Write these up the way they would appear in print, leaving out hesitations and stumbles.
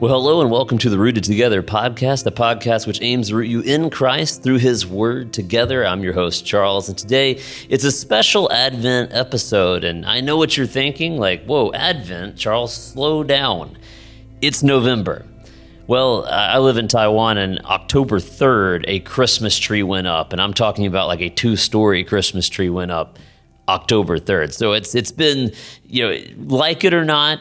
Well, hello and welcome to the Rooted Together podcast, a podcast which aims to root you in Christ through His Word together. I'm your host, Charles, and today it's a special Advent episode. And I know what you're thinking, like, whoa, Advent, Charles, slow down. It's November. Well, I live in Taiwan, and October 3rd, a Christmas tree went up, and I'm talking about like a 2-story Christmas tree went up October 3rd. So it's been, like it or not,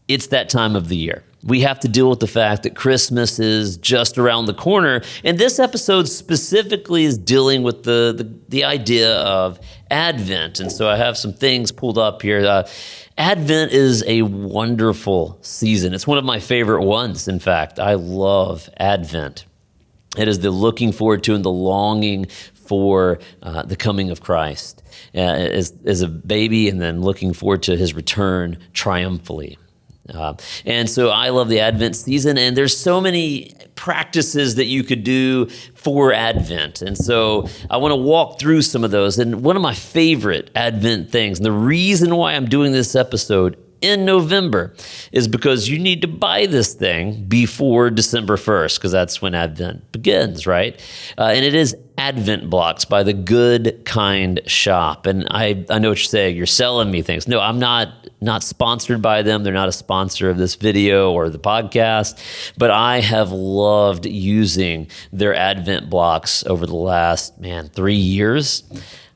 it's that time of the year. We have to deal with the fact that Christmas is just around the corner. And this episode specifically is dealing with the idea of Advent. And so I have some things pulled up here. Advent is a wonderful season. It's one of my favorite ones, in fact. I love Advent. It is the looking forward to and the longing for the coming of Christ as a baby, and then looking forward to His return triumphantly. And so I love the Advent season, and there's so many practices that you could do for Advent. And so I want to walk through some of those. And one of my favorite Advent things, and the reason why I'm doing this episode in November, is because you need to buy this thing before December 1st, because that's when Advent begins, right? And it is Advent blocks by the goodkind.shop. And I know what you're saying. You're selling me things. No, I'm not sponsored by them. They're not a sponsor of this video or the podcast, but I have loved using their Advent blocks over the last, 3 years.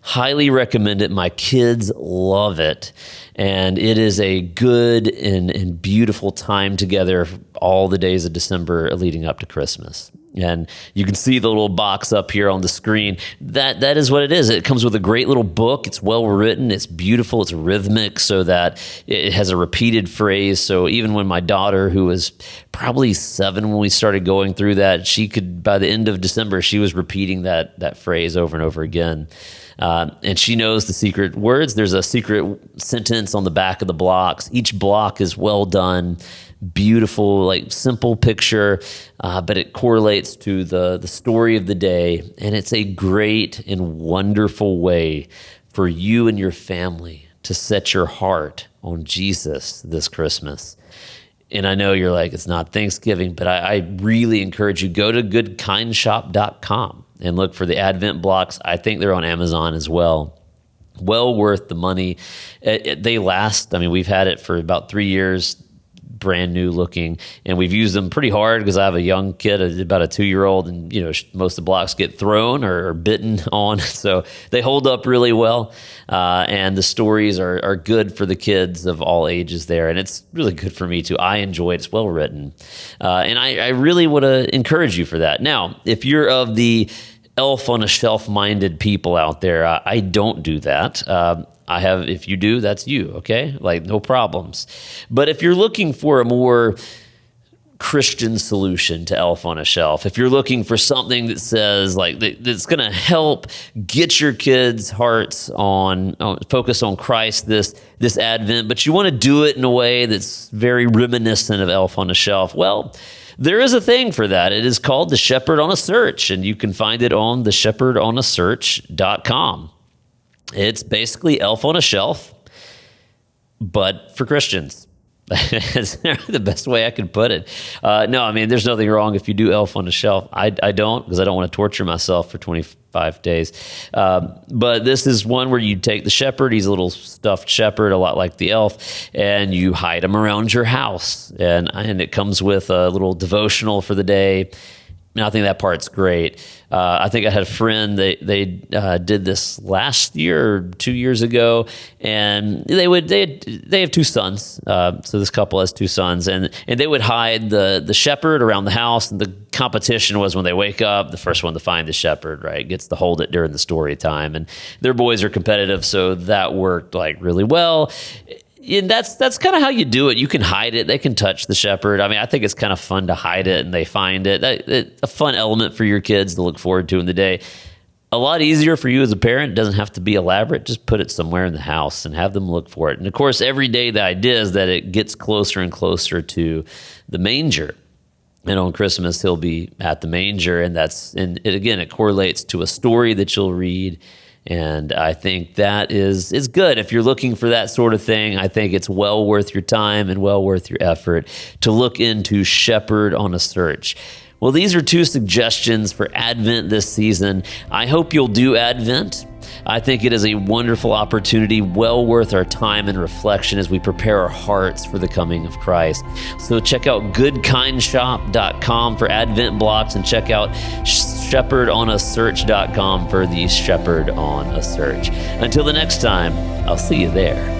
Highly recommend it. My kids love it. And it is a good and beautiful time together all the days of December leading up to Christmas. And you can see the little box up here on the screen. That is what it is. It comes with a great little book. It's well written. It's beautiful. It's rhythmic so that it has a repeated phrase. So even when my daughter, who was probably 7 when we started going through that, she could, by the end of December, she was repeating that phrase over and over again. And she knows the secret words. There's a secret sentence on the back of the blocks. Each block is well done, beautiful, like simple picture, but it correlates to the story of the day. And it's a great and wonderful way for you and your family to set your heart on Jesus this Christmas. And I know you're like, it's not Thanksgiving, but I really encourage you, go to goodkind.shop.com and look for the Advent blocks. I think they're on Amazon as well. Well worth the money. They last. I mean, we've had it for about 3 years, brand new looking, and we've used them pretty hard because I have a young kid, about a 2-year-old, and most of the blocks get thrown or bitten on, so they hold up really well. And the stories are good for the kids of all ages there, and it's really good for me too. I enjoy it. It's well written, and I really want to encourage you for that. Now, if you're of the elf on a shelf minded people out there, I don't do that. If you do, that's you, okay? Like, no problems. But if you're looking for a more Christian solution to elf on a shelf, if you're looking for something that says, like, that's going to help get your kids' hearts on focus on Christ this Advent, but you want to do it in a way that's very reminiscent of elf on a shelf, well, there is a thing for that. It is called the Shepherd on a Search, and you can find it on the shepherdonAsearch.com. It's basically Elf on a Shelf, but for Christians. That's the best way I could put it. No, I mean, there's nothing wrong if you do Elf on a Shelf. I don't, because I don't want to torture myself for 25 days. But this is one where you take the shepherd. He's a little stuffed shepherd, a lot like the elf, and you hide him around your house. And it comes with a little devotional for the day. And I think that part's great. I think I had a friend, they did this last year or 2 years ago, and they have 2 sons. So this couple has 2 sons, and they would hide the shepherd around the house, and the competition was when they wake up, the first one to find the shepherd, right, gets to hold it during the story time. And their boys are competitive, so that worked like really well. And that's kind of how you do it. You can hide it. They can touch the shepherd. I mean, I think it's kind of fun to hide it, and they find it. A fun element for your kids to look forward to in the day. A lot easier for you as a parent. It doesn't have to be elaborate. Just put it somewhere in the house and have them look for it. And of course, every day the idea is that it gets closer and closer to the manger. And on Christmas, he'll be at the manger, and it correlates to a story that you'll read And I think that is good. If you're looking for that sort of thing, I think it's well worth your time and well worth your effort to look into Shepherd on a Search. Well, these are 2 suggestions for Advent this season. I hope you'll do Advent. I think it is a wonderful opportunity, well worth our time and reflection as we prepare our hearts for the coming of Christ. So check out goodkind.shop.com for Advent blocks, and check out shepherdonasearch.com for the Shepherd on a Search. Until the next time, I'll see you there.